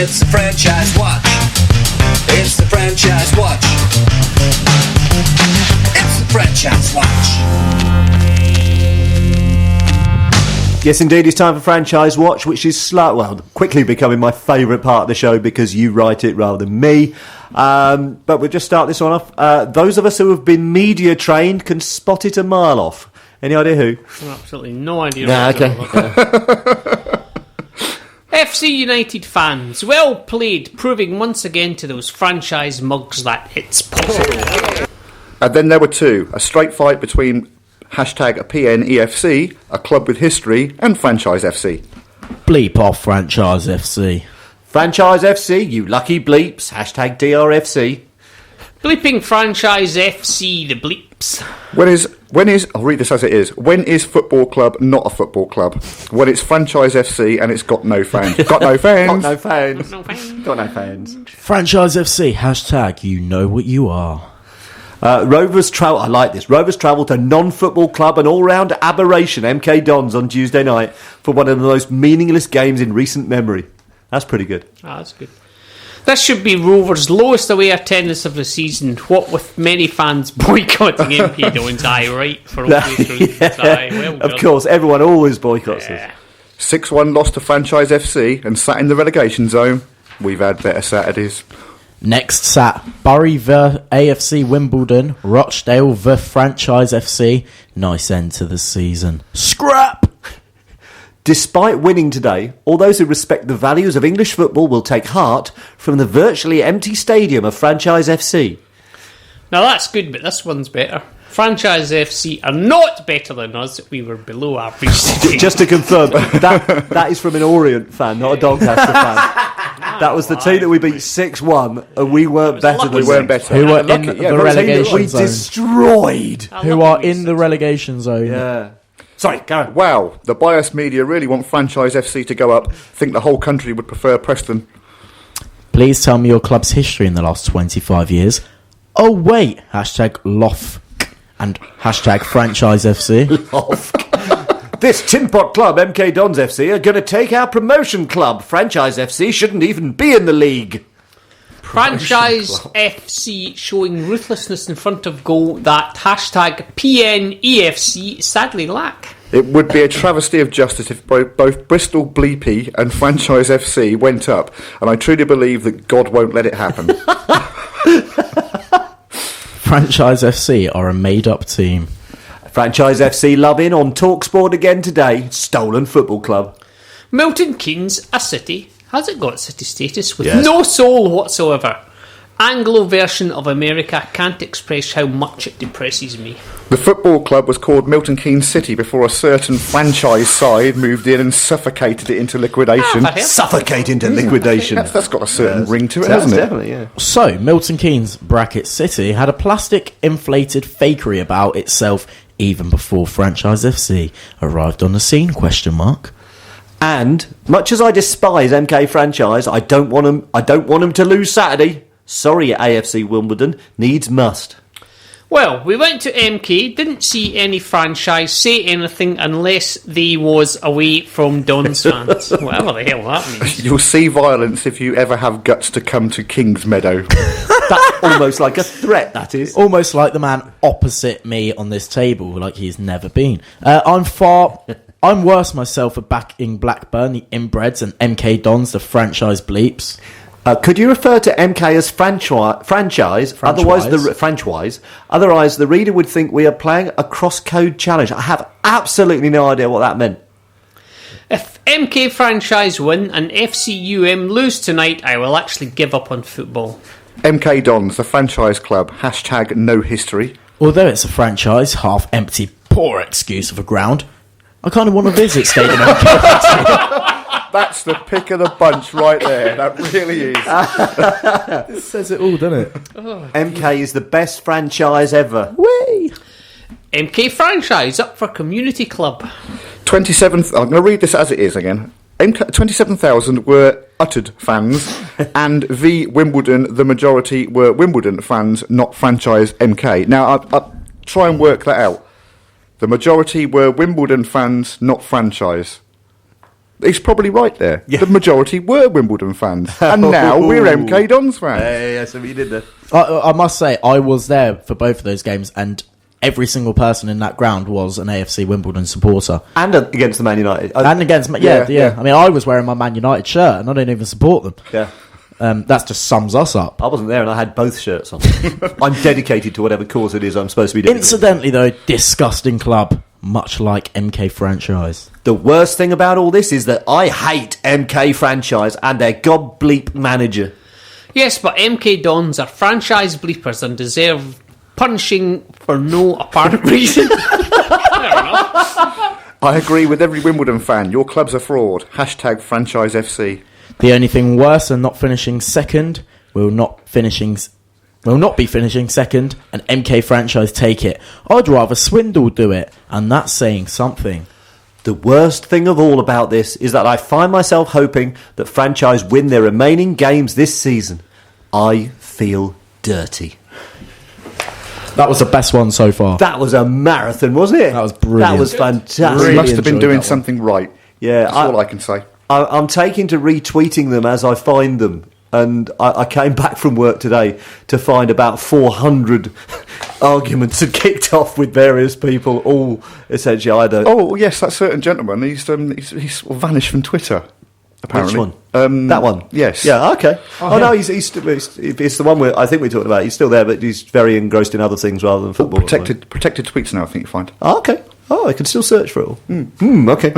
It's the Franchise Watch. It's the Franchise Watch. It's the Franchise Watch. Yes, indeed, it's time for Franchise Watch, which is quickly becoming my favourite part of the show because you write it rather than me. But we'll just start this one off. Those of us who have been media trained can spot it a mile off. Any idea who? Absolutely no idea. Nah, okay. FC United fans, well played, proving once again to those franchise mugs that it's possible. And then there were two. A straight fight between #PNEFC, a club with history, and Franchise FC. Bleep off Franchise FC. Franchise FC, you lucky bleeps. #DRFC. Bleeping Franchise FC, the bleeps. When is I'll read this as it is. When is football club not a football club? When it's Franchise FC and it's got no fans. Got no fans. Got no fans. Got no fans. Franchise FC, you know what you are. Rovers travel. I like this. Rovers travel to non-football club and all-round aberration MK Dons on Tuesday night for one of the most meaningless games in recent memory. That's pretty good. That's good. This should be Rovers' lowest away attendance of the season, what with many fans boycotting MK Dons. Aye, right, for obvious reasons. Aye, well done. Of course, everyone always boycotts us. 6-1 lost to Franchise FC and sat in the relegation zone. We've had better Saturdays. Next sat Bury v AFC Wimbledon, Rochdale v Franchise FC. Nice end to the season. Scrap! Despite winning today, all those who respect the values of English football will take heart from the virtually empty stadium of Franchise FC. Now that's good, but this one's better. Franchise FC are not better than us. We were below average. Just to confirm, that is from an Orient fan, not a Doncaster fan. That was the team that we beat 6-1, and we weren't better than them. Who are in the relegation zone. We destroyed. Who are in the relegation zone. Yeah. Sorry, Karen. Wow, the biased media really want Franchise FC to go up. Think the whole country would prefer Preston. Please tell me your club's history in the last 25 years. Oh wait, #LOFK and #Franchise FC. This tin pot club, MK Dons FC, are going to take our promotion club. Franchise FC shouldn't even be in the league. Franchise FC showing ruthlessness in front of goal that #PNEFC sadly lack. It would be a travesty of justice if both Bristol Bleepy and Franchise FC went up, and I truly believe that God won't let it happen. Franchise FC are a made-up team. Franchise FC love in on TalkSport again today. Stolen football club. Milton Keynes, a city. Has it got city status with no soul whatsoever? Anglo version of America can't express how much it depresses me. The football club was called Milton Keynes City before a certain franchise side moved in and suffocated it into liquidation. Suffocate into liquidation. That's got a certain ring to it, hasn't it? Definitely, yeah. So, Milton Keynes (City) had a plastic inflated fakery about itself even before Franchise FC arrived on the scene, ? And much as I despise MK Franchise, I don't want them to lose Saturday. Sorry, AFC Wimbledon, needs must. Well, we went to MK, didn't see any franchise say anything unless they was away from Don's fans. Whatever the hell that means. You'll see violence if you ever have guts to come to King's Meadow. That's almost like a threat, that is. Almost like the man opposite me on this table, like he's never been. I'm worse myself for backing Blackburn, the inbreds, and MK Dons, the franchise bleeps. Could you refer to MK as franchise? Otherwise, the reader would think we are playing a cross-code challenge. I have absolutely no idea what that meant. If MK Franchise win and FCUM lose tonight, I will actually give up on football. MK Dons, the franchise club, #no history. Although it's a franchise, half empty, poor excuse of a ground, I kind of want to visit Stadium MK. That's the pick of the bunch right there. That really is. It says it all, doesn't it? MK is the best franchise ever. Whee! MK Franchise up for Community Club. 27th. I'm going to read this as it is again. 27,000 were uttered fans, and v Wimbledon, the majority were Wimbledon fans, not Franchise MK. Now, I'll try and work that out. The majority were Wimbledon fans, not franchise. He's probably right there. Yeah. The majority were Wimbledon fans, and now we're MK Dons fans. Yeah, so you did that. I must say, I was there for both of those games, and every single person in that ground was an AFC Wimbledon supporter. And against the Man United. And against... Yeah. I mean, I was wearing my Man United shirt, and I don't even support them. Yeah. That just sums us up. I wasn't there and I had both shirts on. I'm dedicated to whatever cause it is I'm supposed to be doing. Incidentally, though, disgusting club, much like MK Franchise. The worst thing about all this is that I hate MK Franchise and their god-bleep manager. Yes, but MK Dons are franchise bleepers and deserve punishing for no apparent reason. Fair enough. I agree with every Wimbledon fan. Your club's a fraud. Hashtag franchise FC. The only thing worse than not finishing second will not be finishing second, and MK Franchise take it. I'd rather Swindle do it, and that's saying something. The worst thing of all about this is that I find myself hoping that Franchise win their remaining games this season. I feel dirty. That was the best one so far. That was a marathon, wasn't it? That was brilliant. That was fantastic. We must have been doing something right. Yeah, that's all I can say. I'm taking to retweeting them as I find them. And I came back from work today to find about 400 arguments had kicked off with various people, all essentially either... Oh, yes, that certain gentleman, he's sort of vanished from Twitter, apparently. Which one? That one? Yes. Yeah, okay. No, it's the one I think we talked about. He's still there, but he's very engrossed in other things rather than football. Protected tweets now, I think you find. Oh, okay. Oh, I can still search for it all. Okay.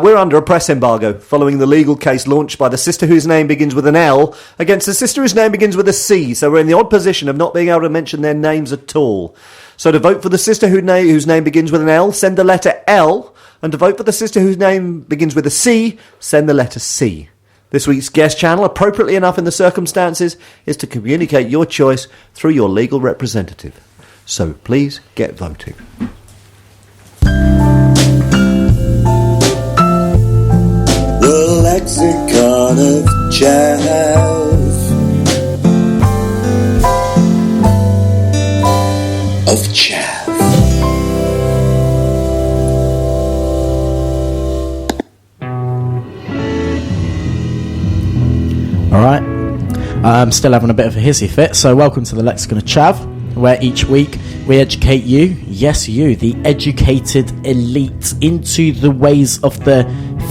We're under a press embargo following the legal case launched by the sister whose name begins with an L against the sister whose name begins with a C. So we're in the odd position of not being able to mention their names at all. So to vote for the sister whose name begins with an L, send the letter L. And to vote for the sister whose name begins with a C, send the letter C. This week's guest channel, appropriately enough in the circumstances, is to communicate your choice through your legal representative. So please get voting. The lexicon of chaff, of chaff. Alright, I'm still having a bit of a hissy fit, so welcome to the Lexicon of Chav, where each week we educate you, yes you, the educated elite, into the ways of the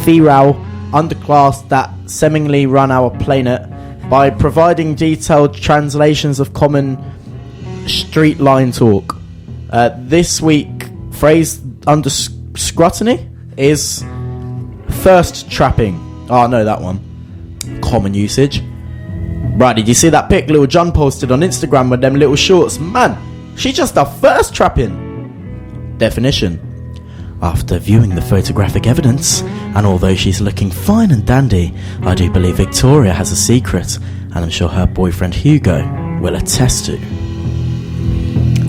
feral underclass that seemingly run our planet by providing detailed translations of common street line talk. This week, phrase under scrutiny is thirst trapping. Oh no, that one. Common usage. Right, did you see that pic little John posted on Instagram with them little shorts? Man, she just a thirst trapping. Definition. After viewing the photographic evidence, and although she's looking fine and dandy, I do believe Victoria has a secret, and I'm sure her boyfriend Hugo will attest to.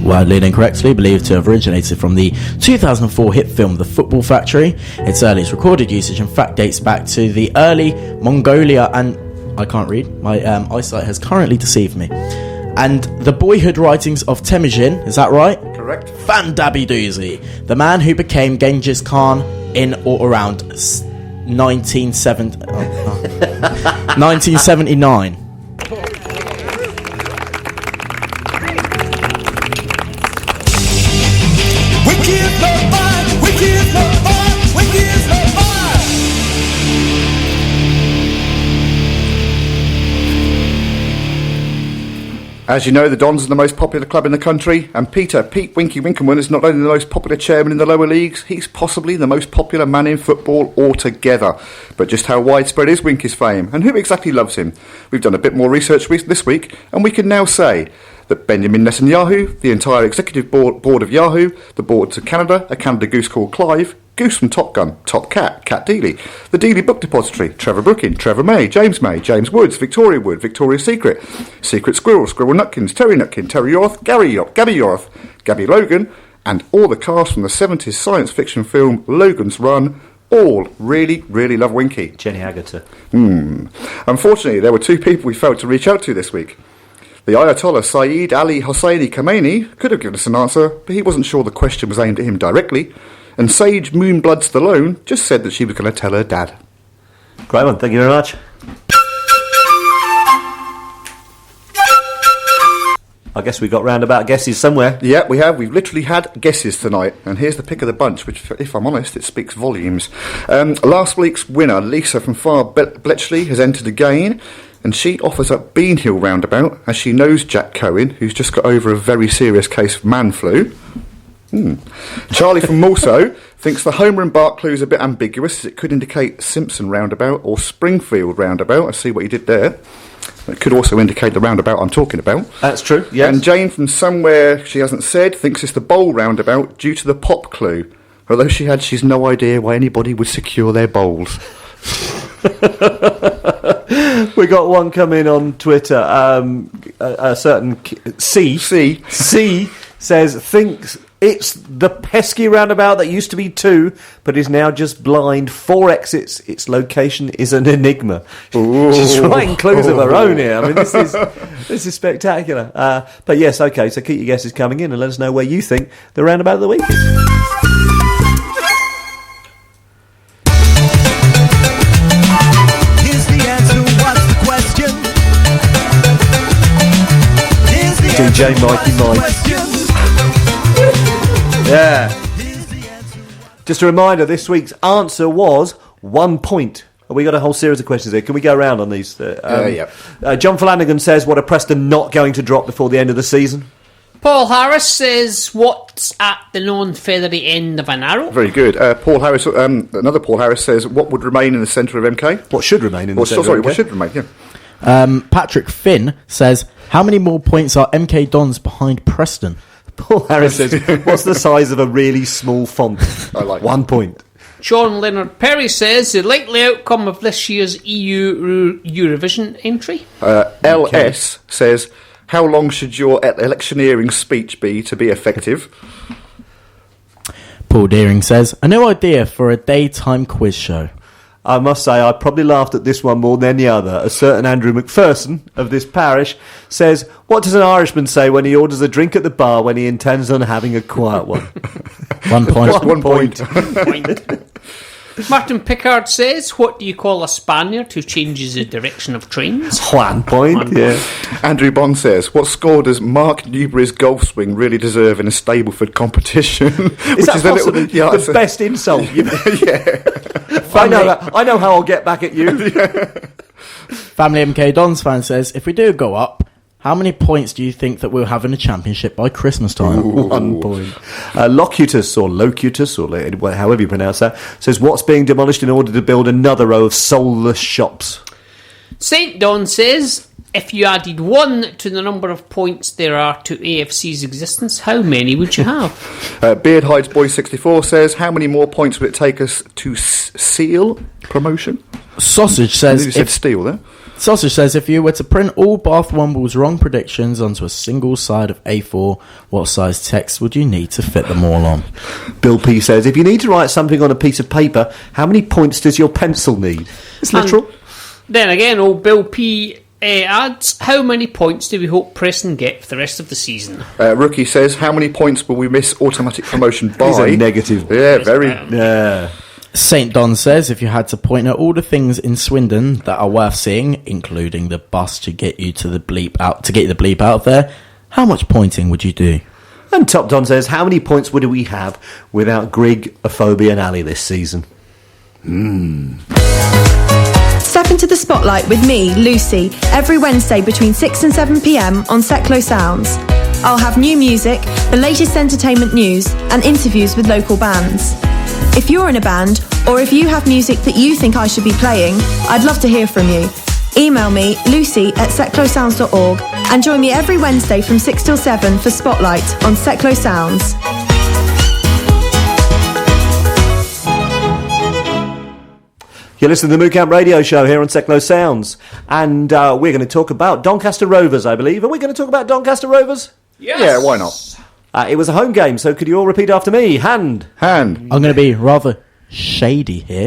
Widely and incorrectly believed to have originated from the 2004 hit film The Football Factory, its earliest recorded usage in fact dates back to the early Mongolia and... I can't read, my eyesight has currently deceived me. And the boyhood writings of Temujin, is that right? Correct. Fandabby doozy. The man who became Genghis Khan in or around 1979. As you know, the Dons are the most popular club in the country, and Pete Winky Winkelman is not only the most popular chairman in the lower leagues, he's possibly the most popular man in football altogether. But just how widespread is Winky's fame, and who exactly loves him? We've done a bit more research this week, and we can now say that Benjamin Netanyahu, the entire executive board of Yahoo, the boards of Canada, a Canada goose called Clive, Goose from Top Gun, Top Cat, Cat Dealey, the Dealey Book Depository, Trevor Brookin, Trevor May, James Woods, Victoria Wood, Victoria's Secret, Secret Squirrel, Squirrel Nutkins, Terry Nutkin, Terry Yorth, Gabby Yorth, Gabby Logan, and all the cast from the 70s science fiction film Logan's Run, all really, really love Winky. Jenny Agutter. Unfortunately, there were two people we failed to reach out to this week. The Ayatollah Saeed Ali Hosseini Khamenei could have given us an answer, but he wasn't sure the question was aimed at him directly. And Sage Moonblood Stallone just said that she was going to tell her dad. Great one, thank you very much. I guess we got roundabout guesses somewhere. Yeah, we have. We've literally had guesses tonight. And here's the pick of the bunch, which, if I'm honest, it speaks volumes. Last week's winner, Lisa from Far Bletchley, has entered again. And she offers up Bean Hill roundabout, as she knows Jack Cohen, who's just got over a very serious case of man flu. Charlie from Mulso thinks the Homer and Bart clue is a bit ambiguous, as it could indicate Simpson roundabout or Springfield roundabout. I see what you did there. It could also indicate the roundabout I'm talking about. That's true, yes. And Jane from somewhere she hasn't said thinks it's the bowl roundabout due to the pop clue. Although she's no idea why anybody would secure their bowls. We got one coming on Twitter. A certain C says thinks it's the pesky roundabout that used to be 2, but is now just blind. 4 exits. Its location is an enigma. She's writing clues of her own here. I mean, this is spectacular. But yes, okay. So keep your guesses coming in and let us know where you think the roundabout of the week is. DJ Mikey Mike. Yeah. Just a reminder, this week's answer was 1 point. We got a whole series of questions here. Can we go around on these? Yeah. John Flanagan says, what are Preston not going to drop before the end of the season? Paul Harris says, what's at the non-feathery end of an arrow? Very good. Paul Harris, another Paul Harris says, what would remain in the centre of MK? What should remain in the centre of MK? What should remain, yeah. Patrick Finn says, how many more points are MK Dons behind Preston? Paul Harris says, what's the size of a really small font? I like 1 point. Sean Leonard Perry says, the likely outcome of this year's EU Eurovision entry? LS says, how long should your electioneering speech be to be effective? Paul Deering says, a new idea for a daytime quiz show. I must say, I probably laughed at this one more than any other. A certain Andrew McPherson of this parish says, what does an Irishman say when he orders a drink at the bar when he intends on having a quiet one? 1 point. 1 point. Martin Pickard says, what do you call a Spaniard who changes the direction of trains? 1 point, yeah. Andrew Bond says, what score does Mark Newbury's golf swing really deserve in a Stableford competition? Is that possibly the best insult? Yeah. I know how I'll get back at you. Family MK Dons fan says, if we do go up, how many points do you think that we'll have in the championship by Christmas time? 1 point. Locutus, or Locutus, or however you pronounce that, says, what's being demolished in order to build another row of soulless shops? St. Don says, if you added 1 to the number of points there are to AFC's existence, how many would you have? Beardhides Boy 64 says, how many more points would it take us to seal promotion? Sausage says, You said steal there. Sausage says, if you were to print all Bath Womble's wrong predictions onto a single side of A4, what size text would you need to fit them all on? Bill P says, if you need to write something on a piece of paper, how many points does your pencil need? It's literal. Then again, old Bill P adds, how many points do we hope Preston get for the rest of the season? Rookie says, how many points will we miss automatic promotion by? He's a negative. Yeah, very. Yeah. St. Don says, if you had to point at all the things in Swindon that are worth seeing, including the bus to get you to the bleep out of there, how much pointing would you do? And Top Don says, how many points would we have without Grigg, Aphobia and Ali this season? Step into the spotlight with me, Lucy, every Wednesday between 6 and 7 p.m. on Seclo Sounds. I'll have new music, the latest entertainment news, and interviews with local bands. If you're in a band, or if you have music that you think I should be playing, I'd love to hear from you. Email me, lucy@seclosounds.org, and join me every Wednesday from 6 till 7 for Spotlight on Seclo Sounds. You're listening to the MooCamp Radio Show here on Seclo Sounds, and we're going to talk about Doncaster Rovers, I believe. Are we going to talk about Doncaster Rovers? Yes. Yeah, why not? It was a home game, so could you all repeat after me? Hand. I'm going to be rather shady here.